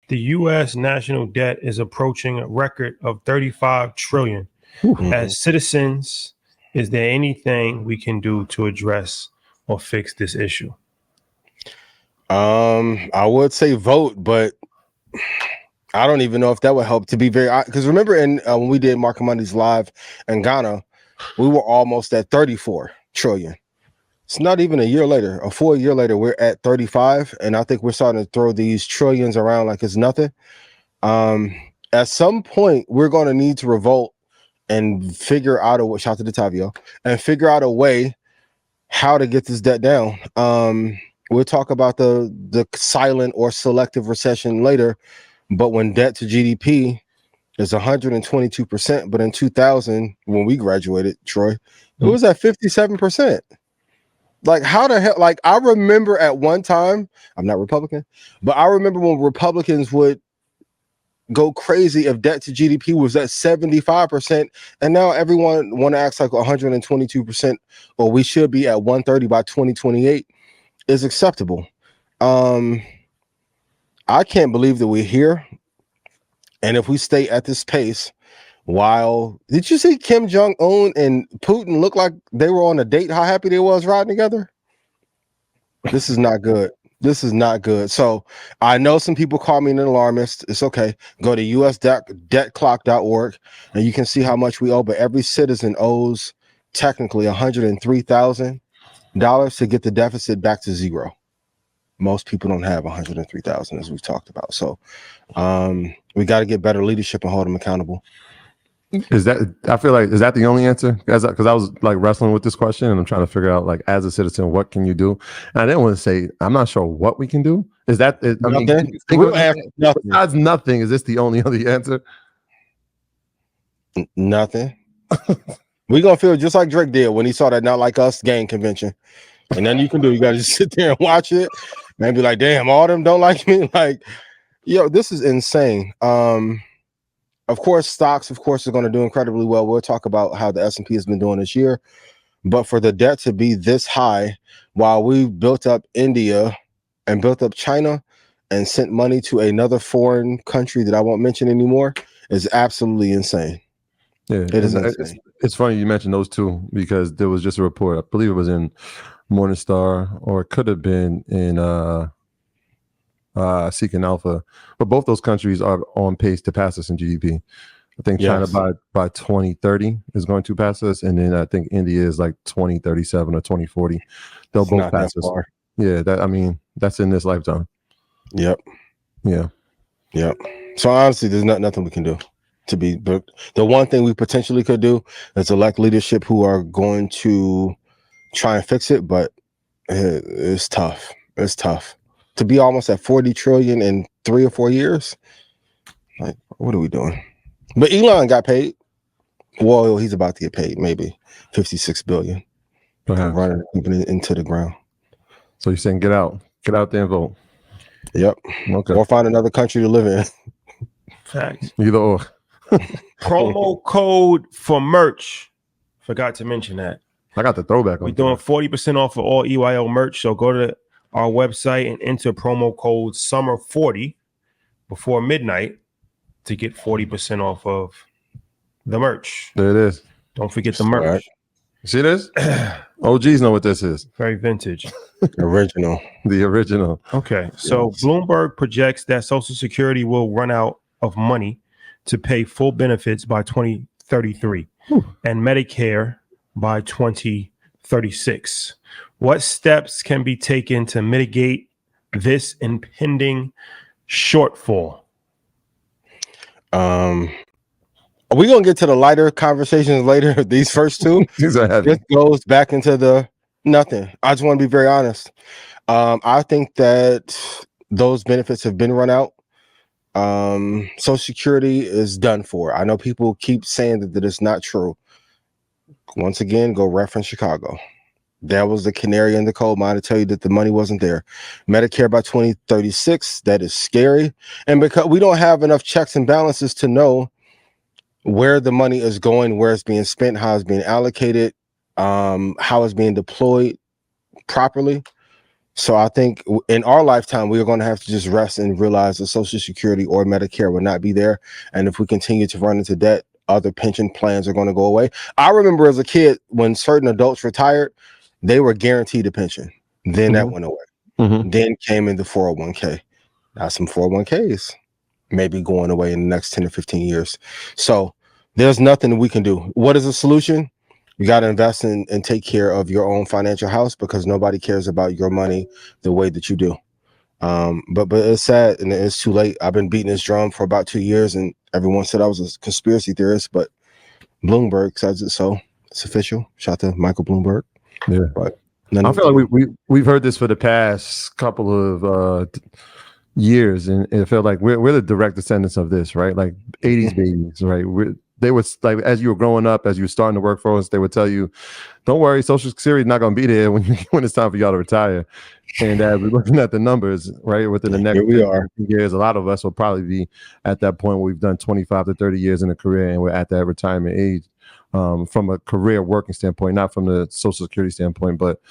The U.S. national debt is approaching a record of $35 trillion. As citizens, is there anything we can do to address or fix this issue? I would say vote, but I don't even know if that would help. To be very, because remember when we did Market Mondays live in Ghana, we were almost at 34 trillion. It's not even a year later, a full year later, we're at 35, and I think we're starting to throw these trillions around like it's nothing. At some point, we're going to need to revolt and figure out a way. Shout out to Detavio, and figure out a way how to get this debt down. We'll talk about the silent or selective recession later, but when debt to GDP is 122%, but in 2000, when we graduated, Troy, it was at 57%. Like, how the hell? Like, I remember at one time, I'm not Republican, but I remember when Republicans would go crazy if debt to GDP was at 75%, and now everyone want to act like 122%, or we should be at 130 by 2028 is acceptable. I can't believe that we're here, and if we stay at this pace, did you see Kim Jong-un and Putin look like they were on a date? How happy they was riding together? This is not good. This is not good. So I know some people call me an alarmist. It's okay. Go to usdebtclock.org and you can see how much we owe. But every citizen owes technically $103,000 to get the deficit back to zero. Most people don't have $103,000, as we've talked about. So we got to get better leadership and hold them accountable. Is that the only answer? Because I was like wrestling with this question and I'm trying to figure out, like, as a citizen, what can you do? And I didn't want to say I'm not sure what we can do. Is that it? I mean, nothing. Besides nothing, is this the only other answer? Nothing. We're gonna feel just like Drake did when he saw that Not Like Us gang convention. And then you can do, you gotta just sit there and watch it and be like, damn, all them don't like me. Like, yo, this is insane. Of course, stocks, are going to do incredibly well. We'll talk about how the S&P has been doing this year. But for the debt to be this high, while we built up India and built up China and sent money to another foreign country that I won't mention anymore, is absolutely insane. Yeah, it is insane. It's funny you mentioned those two, because there was just a report, I believe it was in Morningstar, or it could have been in Seeking Alpha, but both those countries are on pace to pass us in GDP. I think China by 2030 is going to pass us, and then I think India is like 2037 or 2040. They'll both pass us. Yeah, that's in this lifetime. Yep. Yeah. Yep. So honestly, there's nothing we can do. But the one thing we potentially could do is elect leadership who are going to try and fix it, but it's tough. It's tough. To be almost at 40 trillion in 3 or 4 years, like, what are we doing? But Elon got paid. Well, he's about to get paid, maybe 56 billion. Running the company into the ground. So you're saying get out there and vote. Yep. Okay. Or find another country to live in. Facts. Either or. Promo code for merch. Forgot to mention that. I got the throwback. We're doing 40% off of all EYL merch. So go to our website and enter promo code SUMMER40 before midnight to get 40% off of the merch. There it is. Don't forget the merch. Right. See this? OGs know what this is. Very vintage. Original. The original. Okay. So Bloomberg projects that Social Security will run out of money to pay full benefits by 2033 and Medicare by 2036. What steps can be taken to mitigate this impending shortfall? Are we gonna get to the lighter conversations later? These first two, this goes back into the nothing. I just want to be very honest. I think that those benefits have been run out. Social Security is done for. I know people keep saying that it's not true. Once again, go reference Chicago. That was the canary in the coal mine to tell you that the money wasn't there. Medicare by 2036, that is scary. And because we don't have enough checks and balances to know where the money is going, where it's being spent, how it's being allocated, how it's being deployed properly. So I think in our lifetime, we are going to have to just rest and realize that Social Security or Medicare will not be there. And if we continue to run into debt, other pension plans are going to go away. I remember as a kid, when certain adults retired, they were guaranteed a pension. Then that went away. Then came in the 401k. Now some 401ks maybe going away in the next 10 to 15 years. So there's nothing we can do. What is the solution? You got to invest in and take care of your own financial house, because nobody cares about your money the way that you do. But it's sad and it's too late. I've been beating this drum for about 2 years, and everyone said I was a conspiracy theorist, but Bloomberg says it, so it's official. Shout out to Michael Bloomberg. Yeah, but I feel like we've heard this for the past couple of years, and it felt like we're the direct descendants of this, right? Like 80s babies, right? They would, like, as you were growing up, as you were starting to work for us, they would tell you, don't worry, Social Security is not going to be there when it's time for y'all to retire. And as we're looking at the numbers, right, within the next years, a lot of us will probably be at that point where we've done 25 to 30 years in a career, and we're at that retirement age, from a career working standpoint, not from the Social Security standpoint. But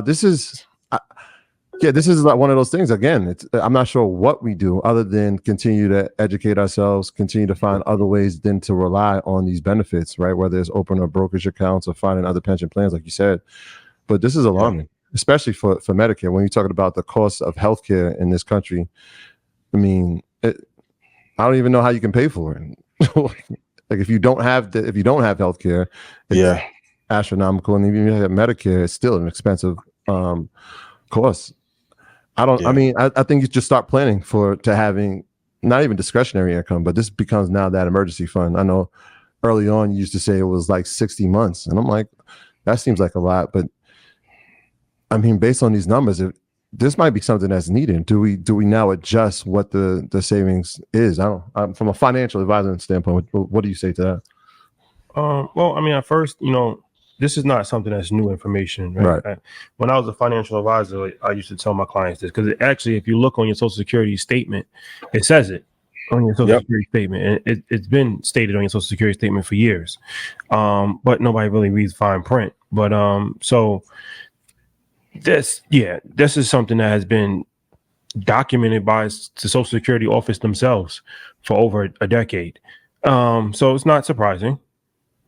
this is like one of those things. Again, I'm not sure what we do other than continue to educate ourselves, continue to find other ways than to rely on these benefits, right? Whether it's open or brokerage accounts or finding other pension plans, like you said. But this is alarming, especially for Medicare. When you're talking about the cost of healthcare in this country, I mean, I don't even know how you can pay for it. Like if you don't have healthcare, it's astronomical, and even if you have Medicare, it's still an expensive cost. I mean, I think you just start planning to having not even discretionary income, but this becomes now that emergency fund. I know early on you used to say it was like 60 months, and I'm like, that seems like a lot, but I mean, based on these numbers, this might be something that's needed. Do we now adjust what the savings is? From a financial advisor standpoint, what do you say to that? Well, I mean, at first, this is not something that's new information, right? When I was a financial advisor, I used to tell my clients this, because actually, if you look on your Social Security statement, it says it on your Social Security statement, and it's been stated on your Social Security statement for years, but nobody really reads fine print. But so this is something that has been documented by the Social Security office themselves for over a decade. So it's not surprising.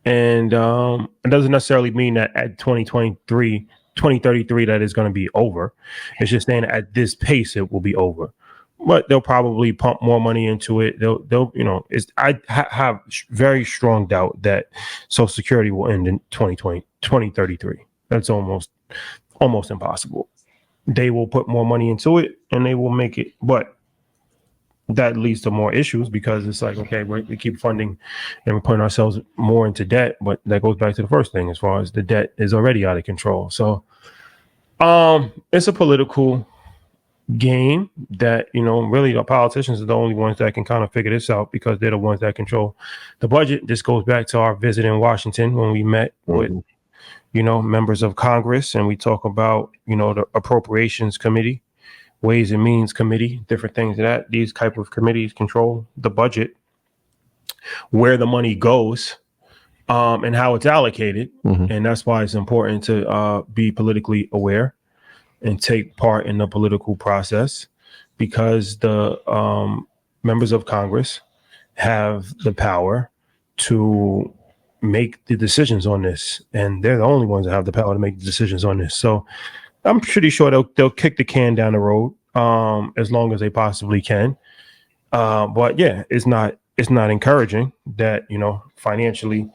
And it doesn't necessarily mean that at 2033 that is going to be over. It's just saying at this pace it will be over. But they'll probably pump more money into it. I have very strong doubt that Social Security will end in 2033. That's almost impossible. They will put more money into it and they will make it, but that leads to more issues, because it's like, okay, we keep funding and we're putting ourselves more into debt, but that goes back to the first thing, as far as the debt is already out of control. So it's a political game that, really the politicians are the only ones that can kind of figure this out, because they're the ones that control the budget. This goes back to our visit in Washington when we met with members of Congress, and we talk about the Appropriations Committee, Ways and Means Committee, different things that these type of committees control the budget, where the money goes, and how it's allocated. And that's why it's important to be politically aware and take part in the political process, because the members of Congress have the power to make the decisions on this, and they're the only ones that have the power to make the decisions on this. So I'm pretty sure they'll kick the can down the road as long as they possibly can. But yeah, it's not encouraging that financially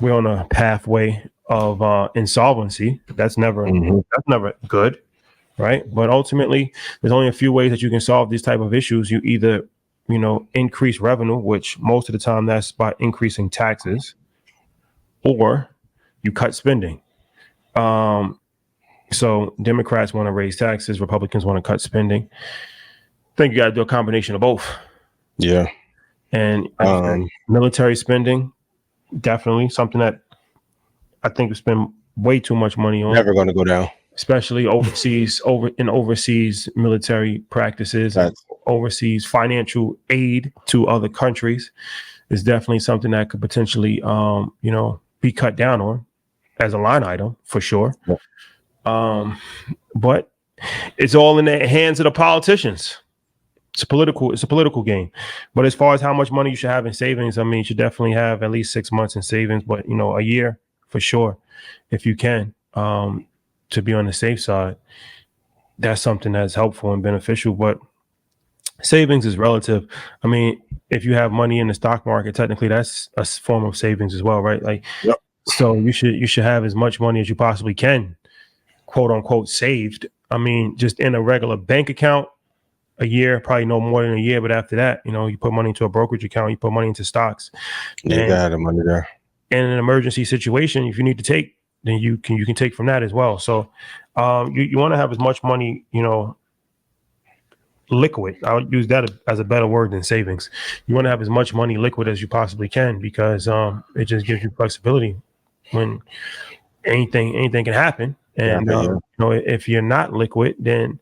we're on a pathway of insolvency. That's never good, right? But ultimately, there's only a few ways that you can solve these type of issues. You either increase revenue, which most of the time that's by increasing taxes, or you cut spending. So Democrats want to raise taxes, Republicans want to cut spending. I think you got to do a combination of both. Yeah. And military spending, definitely something that I think we spend way too much money on. Never going to go down. Especially overseas military practices, overseas financial aid to other countries is definitely something that could potentially, be cut down on as a line item for sure. but it's all in the hands of the politicians. It's a political game. But as far as how much money you should have in savings, I mean, you should definitely have at least 6 months in savings, but a year for sure, if you can, to be on the safe side. That's something that's helpful and beneficial. But savings is relative. I mean, if you have money in the stock market, technically that's a form of savings as well, right? Like, yep. So you should have as much money as you possibly can, quote unquote, saved. I mean, just in a regular bank account, a year, probably no more than a year. But after that, you put money into a brokerage account, you put money into stocks. You got the money there. In an emergency situation, if you need to take, then you can take from that as well. So you want to have as much money, liquid. I would use that as a better word than savings. You want to have as much money liquid as you possibly can, because it just gives you flexibility when anything can happen. And if you're not liquid, then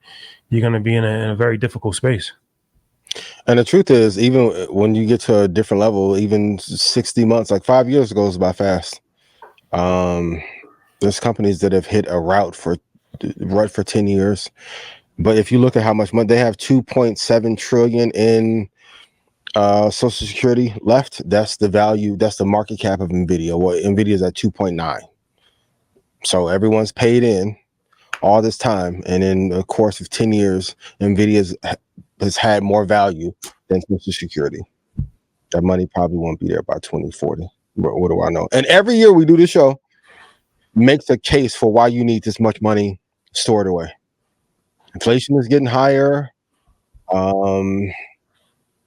you're going to be in a very difficult space. And the truth is, even when you get to a different level, even 60 months, like 5 years goes by fast. There's companies that have hit a route for 10 years. But if you look at how much money they have, 2.7 trillion in Social Security left. That's the value. That's the market cap of NVIDIA. Well, NVIDIA is at 2.9. So everyone's paid in all this time, and in the course of 10 years, NVIDIA has had more value than Social Security. That money probably won't be there by 2040. What do I know? And every year we do this show makes a case for why you need this much money stored away. Inflation is getting higher. We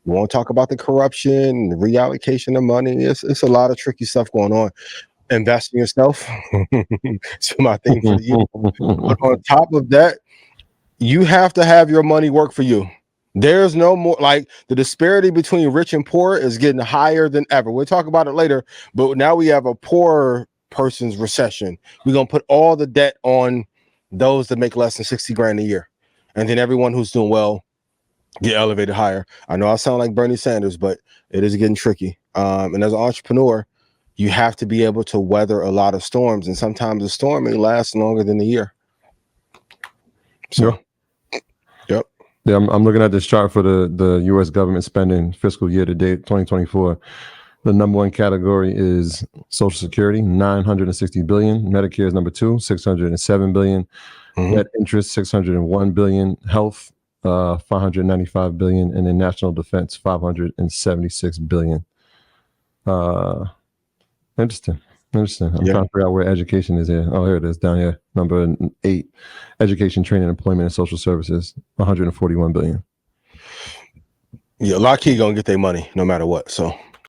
won't talk about the corruption, the reallocation of money. It's a lot of tricky stuff going on. Invest in yourself. It's my thing for you. But on top of that, you have to have your money work for you. There's no more, like, the disparity between rich and poor is getting higher than ever. We'll talk about it later, but now we have a poor person's recession. We're going to put all the debt on those that make less than 60 grand a year. And then everyone who's doing well get elevated higher. I know I sound like Bernie Sanders, but it is getting tricky. And as an entrepreneur, you have to be able to weather a lot of storms. And sometimes a storm may last longer than a year. So, yep. Yeah, I'm looking at this chart for the U.S. government spending fiscal year to date, 2024. The number one category is Social Security, $960 billion. Medicare is number two, $607 billion. Net interest, $601 billion. Health, $595 billion. And then national defense, $576 billion. Interesting. I'm trying to figure out where education is here. Oh, here it is, down here. Number 8, education, training, employment, and social services, $141 billion. Yeah, a lot of kids gonna get their money no matter what. So